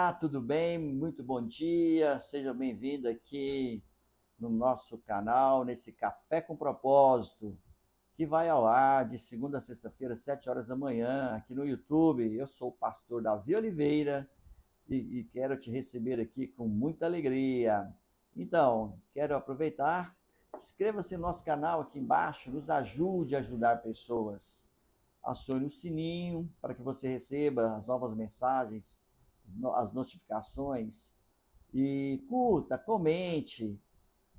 Olá, tudo bem? Muito bom dia. Seja bem-vindo aqui no nosso canal, nesse Café com Propósito, que vai ao ar de segunda a sexta-feira, 7 horas da manhã, aqui no YouTube. Eu sou o pastor Davi Oliveira e quero te receber aqui com muita alegria. Então, quero aproveitar, inscreva-se no nosso canal aqui embaixo, nos ajude a ajudar pessoas. Acione o sininho para que você receba as novas mensagens, as notificações, e curta, comente,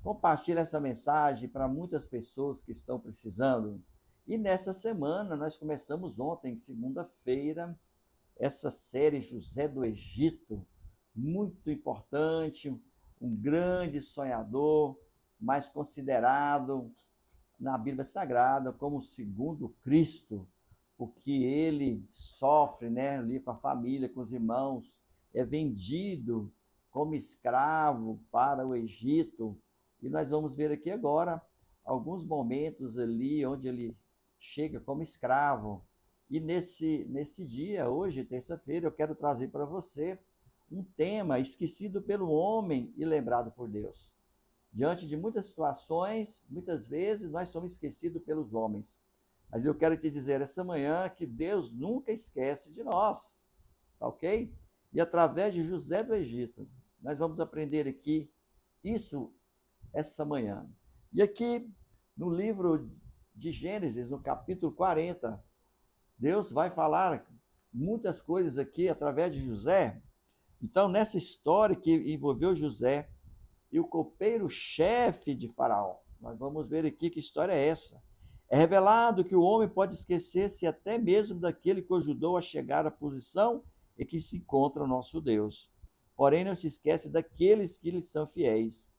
compartilhe essa mensagem para muitas pessoas que estão precisando. E nessa semana, nós começamos ontem, segunda-feira, essa série José do Egito, muito importante, um grande sonhador, mas considerado na Bíblia Sagrada como o segundo Cristo, porque ele sofre, né, ali com a família, com os irmãos, é vendido como escravo para o Egito. E nós vamos ver aqui agora alguns momentos ali onde ele chega como escravo. E nesse dia, hoje, terça-feira, eu quero trazer para você um tema esquecido pelo homem e lembrado por Deus. Diante de muitas situações, muitas vezes nós somos esquecidos pelos homens. Mas eu quero te dizer essa manhã que Deus nunca esquece de nós, tá ok? E através de José do Egito, nós vamos aprender aqui isso essa manhã. E aqui no livro de Gênesis, no capítulo 40, Deus vai falar muitas coisas aqui através de José. Então, nessa história que envolveu José e o copeiro-chefe de Faraó, nós vamos ver aqui que história é essa. É revelado que o homem pode esquecer-se até mesmo daquele que o ajudou a chegar à posição em que se encontra o nosso Deus. Porém, não se esquece daqueles que lhe são fiéis.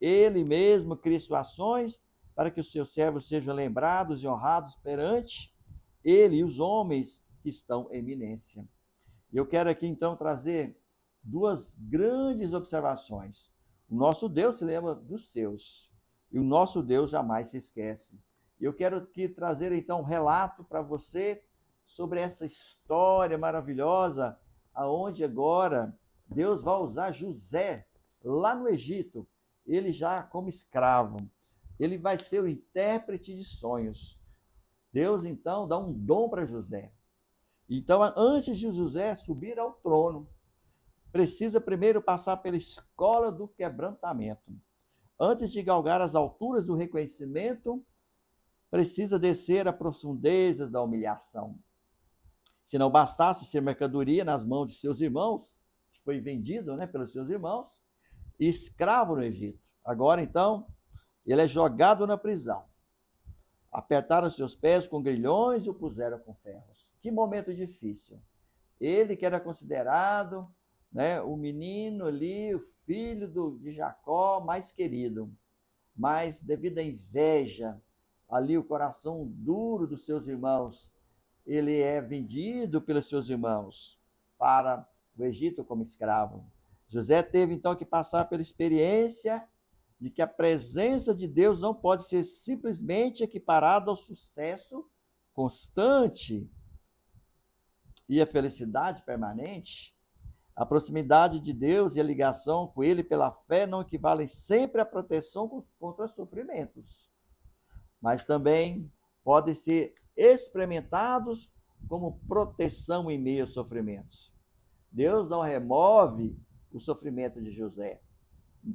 Ele mesmo cria situações para que os seus servos sejam lembrados e honrados perante ele e os homens que estão em eminência. Eu quero aqui então trazer duas grandes observações. O nosso Deus se lembra dos seus e o nosso Deus jamais se esquece. Eu quero aqui trazer então um relato para você sobre essa história maravilhosa, aonde agora Deus vai usar José lá no Egito, ele já como escravo. Ele vai ser o intérprete de sonhos. Deus então dá um dom para José. Então, antes de José subir ao trono, precisa primeiro passar pela escola do quebrantamento. Antes de galgar as alturas do reconhecimento, precisa descer a profundezas da humilhação. Se não bastasse ser mercadoria nas mãos de seus irmãos, que foi vendido, né, pelos seus irmãos, e escravo no Egito. Agora, então, ele é jogado na prisão. Apertaram seus pés com grilhões e o puseram com ferros. Que momento difícil. Ele que era considerado, né, o menino ali, o filho de Jacó mais querido, mas devido à inveja, ali o coração duro dos seus irmãos, ele é vendido pelos seus irmãos para o Egito como escravo. José teve então que passar pela experiência de que a presença de Deus não pode ser simplesmente equiparada ao sucesso constante e a felicidade permanente. A proximidade de Deus e a ligação com Ele pela fé não equivalem sempre à proteção contra sofrimentos, mas também podem ser experimentados como proteção em meio aos sofrimentos. Deus não remove o sofrimento de José,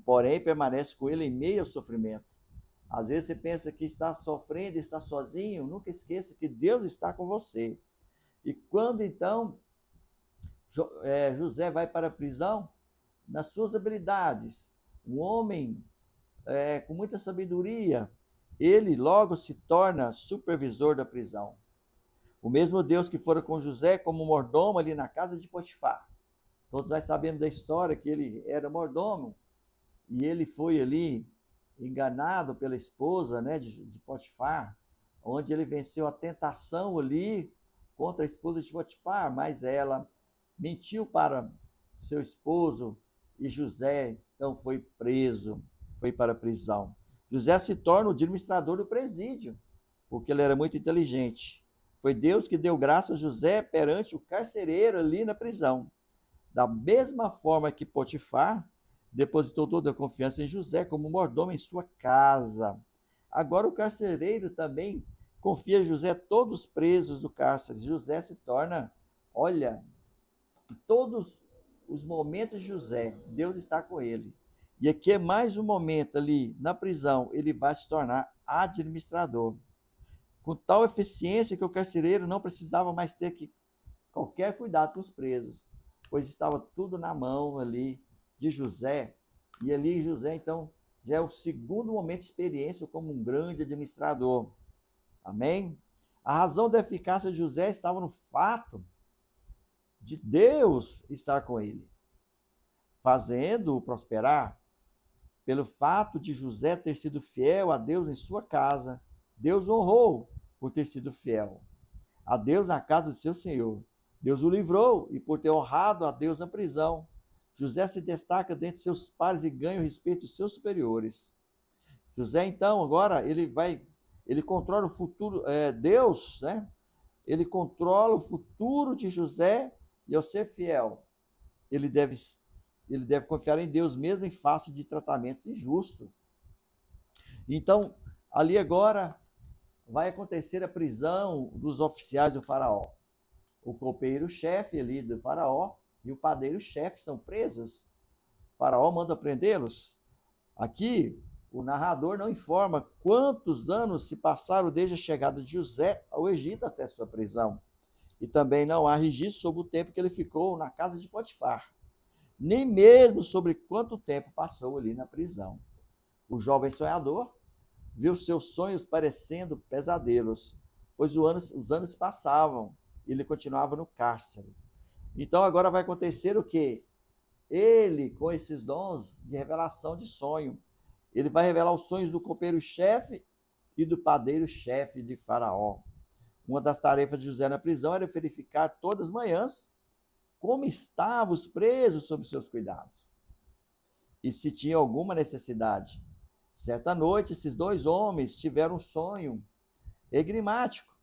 porém permanece com ele em meio ao sofrimento. Às vezes você pensa que está sofrendo, está sozinho, nunca esqueça que Deus está com você. E quando então José vai para a prisão, nas suas habilidades, um homem com muita sabedoria, ele logo se torna supervisor da prisão. O mesmo Deus que fora com José como mordomo ali na casa de Potifar. Todos nós sabemos da história que ele era mordomo e ele foi ali enganado pela esposa, né, de Potifar, onde ele venceu a tentação ali contra a esposa de Potifar, mas ela mentiu para seu esposo e José então foi preso, foi para a prisão. José se torna o administrador do presídio, porque ele era muito inteligente. Foi Deus que deu graça a José perante o carcereiro ali na prisão. Da mesma forma que Potifar depositou toda a confiança em José como mordomo em sua casa. Agora o carcereiro também confia a José todos os presos do cárcere. José se torna, olha, em todos os momentos de José, Deus está com ele. E aqui é mais um momento ali na prisão, ele vai se tornar administrador. Com tal eficiência que o carcereiro não precisava mais ter qualquer cuidado com os presos, pois estava tudo na mão ali de José. E ali José, então, já é o segundo momento de experiência como um grande administrador. Amém? A razão da eficácia de José estava no fato de Deus estar com ele, fazendo-o prosperar. Pelo fato de José ter sido fiel a Deus em sua casa, Deus honrou por ter sido fiel a Deus na casa de seu senhor. Deus o livrou e por ter honrado a Deus na prisão. José se destaca dentre seus pares e ganha o respeito de seus superiores. José, então, agora, ele controla o futuro, Deus, né? Ele controla o futuro de José e ao ser fiel, ele deve confiar em Deus mesmo em face de tratamentos injustos. Então, ali agora vai acontecer a prisão dos oficiais do faraó. O copeiro-chefe ali do faraó e o padeiro-chefe são presos. O faraó manda prendê-los. Aqui, o narrador não informa quantos anos se passaram desde a chegada de José ao Egito até sua prisão. E também não há registro sobre o tempo que ele ficou na casa de Potifar, nem mesmo sobre quanto tempo passou ali na prisão. O jovem sonhador viu seus sonhos parecendo pesadelos, pois os anos passavam e ele continuava no cárcere. Então agora vai acontecer o quê? Ele, com esses dons de revelação de sonho, ele vai revelar os sonhos do copeiro-chefe e do padeiro-chefe de Faraó. Uma das tarefas de José na prisão era verificar todas as manhãs como estavam os presos sob seus cuidados e se tinha alguma necessidade. Certa noite, esses dois homens tiveram um sonho enigmático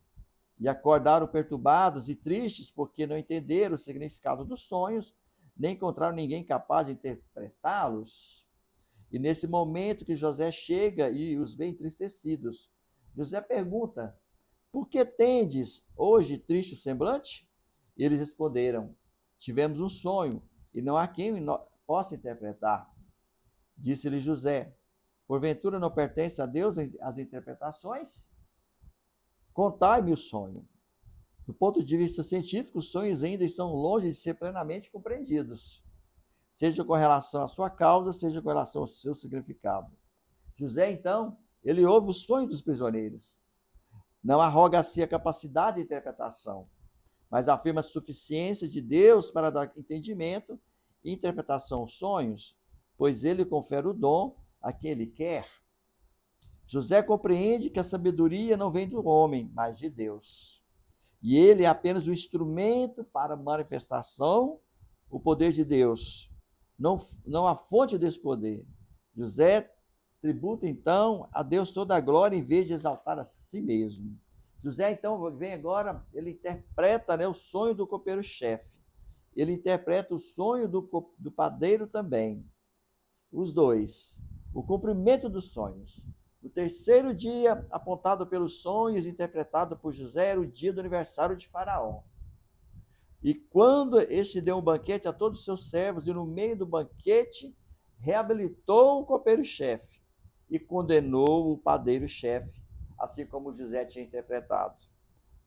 e acordaram perturbados e tristes porque não entenderam o significado dos sonhos, nem encontraram ninguém capaz de interpretá-los. E nesse momento que José chega e os vê entristecidos, José pergunta: por que tendes hoje triste o semblante? E eles responderam: tivemos um sonho e não há quem possa interpretar. Disse-lhe José: porventura não pertence a Deus as interpretações? Contai-me o sonho. Do ponto de vista científico, os sonhos ainda estão longe de ser plenamente compreendidos, seja com relação à sua causa, seja com relação ao seu significado. José, então, ele ouve o sonho dos prisioneiros. Não arroga a si a capacidade de interpretação, mas afirma a suficiência de Deus para dar entendimento e interpretação aos sonhos, pois ele confere o dom a quem ele quer. José compreende que a sabedoria não vem do homem, mas de Deus. E ele é apenas um instrumento para a manifestação, o poder de Deus, não a fonte desse poder. José tributa, então, a Deus toda a glória em vez de exaltar a si mesmo. José, então, vem agora, ele interpreta, né, o sonho do copeiro-chefe. Ele interpreta o sonho do padeiro também. Os dois. O cumprimento dos sonhos. O terceiro dia, apontado pelos sonhos, interpretado por José, era o dia do aniversário de Faraó. E quando este deu um banquete a todos os seus servos, e no meio do banquete, reabilitou o copeiro-chefe e condenou o padeiro-chefe, assim como José tinha interpretado.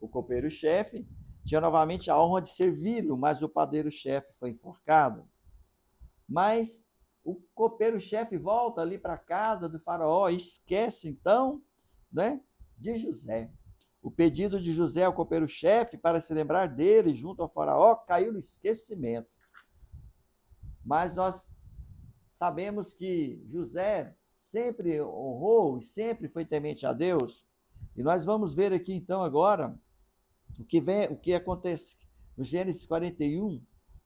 O copeiro-chefe tinha novamente a honra de servi-lo, mas o padeiro-chefe foi enforcado. Mas o copeiro-chefe volta ali para a casa do faraó e esquece, então, né, de José. O pedido de José ao copeiro-chefe para se lembrar dele junto ao faraó caiu no esquecimento. Mas nós sabemos que José sempre honrou e sempre foi temente a Deus. E nós vamos ver aqui então agora o que acontece no Gênesis 41,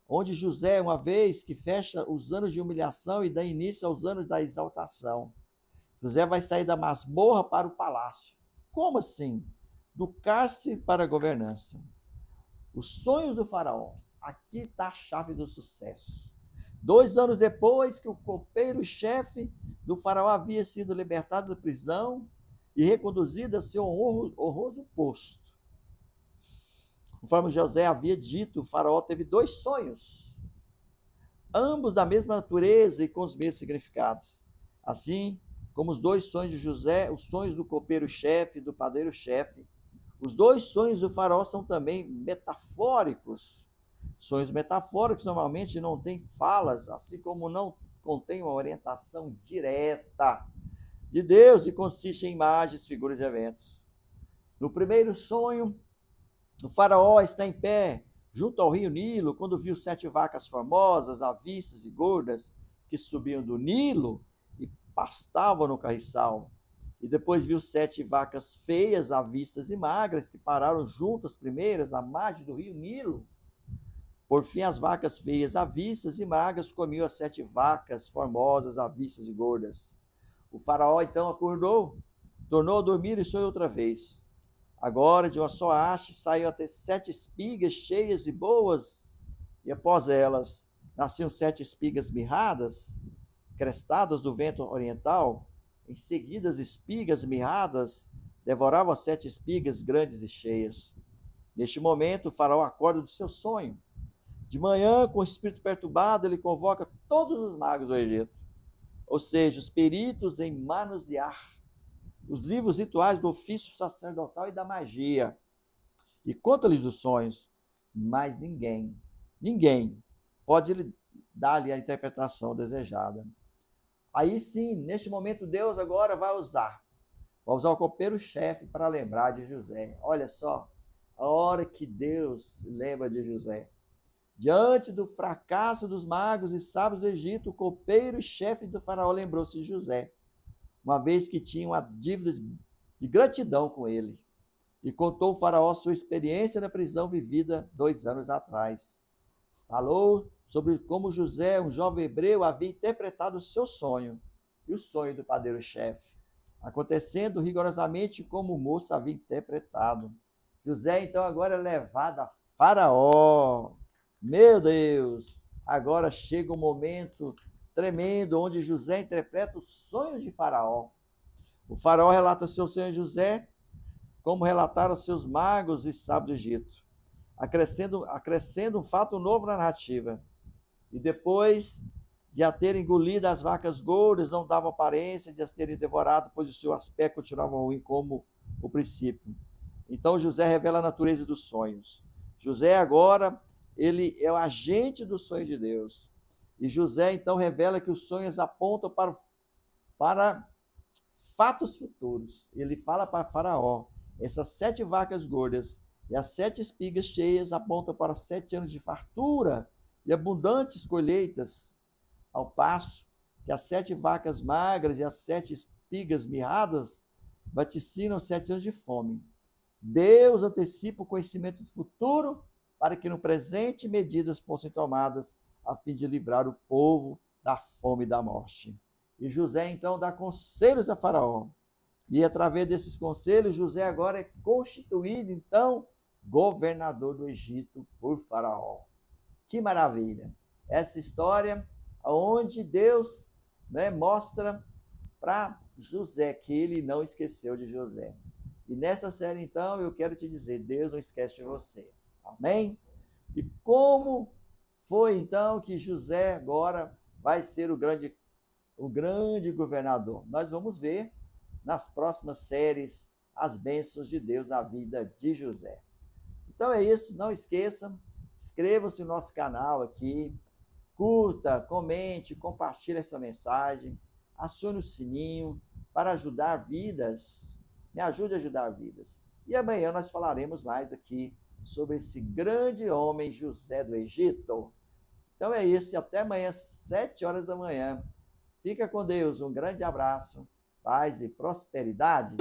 onde José, uma vez que fecha os anos de humilhação e dá início aos anos da exaltação. José vai sair da masmorra para o palácio. Como assim? Do cárcere para a governança. Os sonhos do faraó aqui está a chave do sucesso. 2 anos depois que o copeiro-chefe do faraó havia sido libertado da prisão e reconduzido a seu honroso posto. Conforme José havia dito, o faraó teve 2 sonhos, ambos da mesma natureza e com os mesmos significados. Assim como os 2 sonhos de José, os sonhos do copeiro-chefe e do padeiro-chefe, os 2 sonhos do faraó são também metafóricos. Sonhos metafóricos normalmente não têm falas, assim como não contêm uma orientação direta de Deus e consiste em imagens, figuras e eventos. No primeiro sonho, o faraó está em pé junto ao rio Nilo, quando viu 7 vacas formosas, avistas e gordas, que subiam do Nilo e pastavam no carriçal. E depois viu 7 vacas feias, avistas e magras, que pararam junto às primeiras, à margem do rio Nilo. Por fim, as vacas feias, avistas e magras, comiam as 7 vacas formosas, avistas e gordas. O faraó então acordou, tornou a dormir e sonhou outra vez. Agora, de uma só haste, saiu até 7 espigas cheias e boas, e após elas nasciam 7 espigas mirradas, crestadas do vento oriental. Em seguida, as espigas mirradas devoravam as 7 espigas grandes e cheias. Neste momento, o faraó acorda do seu sonho. De manhã, com o espírito perturbado, ele convoca todos os magos do Egito, ou seja, os peritos em manusear os livros rituais do ofício sacerdotal e da magia, e conta-lhes os sonhos, mas ninguém pode dar-lhe a interpretação desejada. Aí sim, neste momento, Deus agora vai usar o copeiro-chefe para lembrar de José. Olha só, a hora que Deus lembra de José. Diante do fracasso dos magos e sábios do Egito, o copeiro-chefe do faraó lembrou-se de José, uma vez que tinha uma dívida de gratidão com ele, e contou ao faraó sua experiência na prisão vivida 2 anos atrás. Falou sobre como José, um jovem hebreu, havia interpretado o seu sonho e o sonho do padeiro-chefe, acontecendo rigorosamente como o moço havia interpretado. José, então, agora é levado a faraó. Meu Deus! Agora chega um momento tremendo, onde José interpreta os sonhos de Faraó. O Faraó relata seus sonhos de José, como relataram seus magos e sábios do Egito, acrescendo um fato novo na narrativa. E depois de a ter engolido as vacas gordas, não dava aparência de as terem devorado, pois o seu aspecto continuava ruim como o princípio. Então José revela a natureza dos sonhos. José agora, ele é o agente do sonho de Deus. E José então revela que os sonhos apontam para fatos futuros. Ele fala para Faraó, essas 7 vacas gordas e as 7 espigas cheias apontam para 7 anos de fartura e abundantes colheitas, ao passo que as 7 vacas magras e as 7 espigas mirradas vaticinam 7 anos de fome. Deus antecipa o conhecimento do futuro para que no presente medidas fossem tomadas a fim de livrar o povo da fome e da morte. E José então dá conselhos a Faraó. E através desses conselhos, José agora é constituído então governador do Egito por Faraó. Que maravilha! Essa história onde Deus mostra para José que ele não esqueceu de José. E nessa série então eu quero te dizer, Deus não esquece de você. Amém? E como foi então que José agora vai ser o grande governador? Nós vamos ver nas próximas séries as bênçãos de Deus na vida de José. Então é isso, não esqueçam, inscreva-se no nosso canal aqui, curta, comente, compartilhe essa mensagem, acione o sininho para ajudar vidas, me ajude a ajudar vidas. E amanhã nós falaremos mais aqui sobre esse grande homem José do Egito. Então é isso, e até amanhã, 7 horas da manhã. Fica com Deus, um grande abraço, paz e prosperidade.